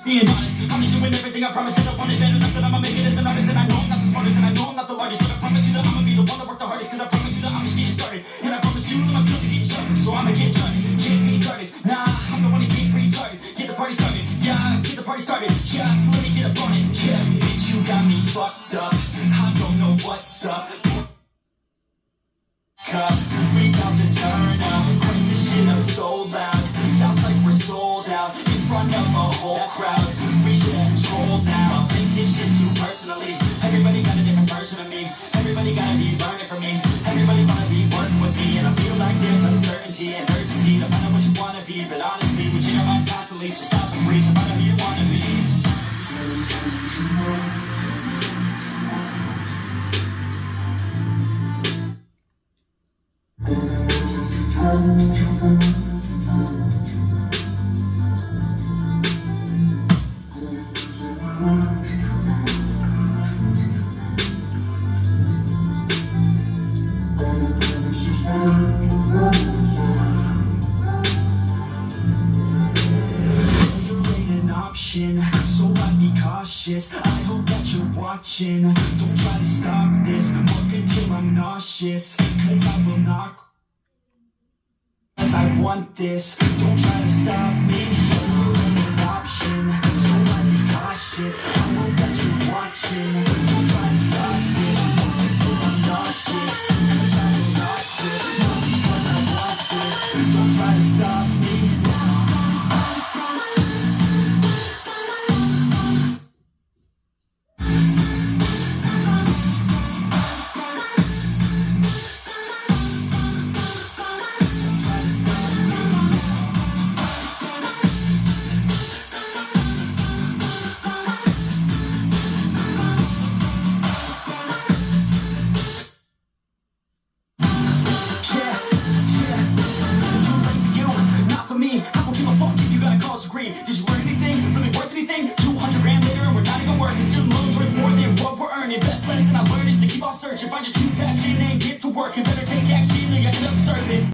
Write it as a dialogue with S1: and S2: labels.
S1: Being honest, I'm just doing everything I promise, cause I want it bad enough that I'ma make it as an artist. And I know I'm not the smartest, and I know I'm not the largest, but I promise you that I'ma be the one that worked the hardest, cause I promise you that I'm just getting started. And I promise you that my skills are getting sharper, so I'ma get started. Can't be guarded, nah, I'm the one to get retarded. Get the party started, yeah, get the party started. Yeah, so let me get up on it. Yeah, bitch, you got me fucked up, I don't know what's up. We about to turn up, crank this shit up so loud. Sounds like we're sold out in front of a whole crowd. We should control now, take this shit too personally. Everybody got a different version of me, everybody gotta be learning from me. Everybody wanna be working with me, and I feel like there's uncertainty and urgency to find out what you wanna be. But honestly, we change our minds constantly, so stop and breathe and find out who you wanna be. So I'd be cautious, I hope that you're watching. Don't try to stop this, work until I'm nauseous, cause I will not, cause I want this. Don't try to stop me, you're an option. So I'd be cautious, I hope that you're watching. Don't try to stop this, work until I'm nauseous, cause I will not quit, not because I want this. Don't try to stop me. Did you learn anything? Really worth anything? 200 grand later and we're not even working. Student loans worth more than what we're earning. Best lesson I learned is to keep on searching. Find your true passion and get to work. And better take action or you end up serving.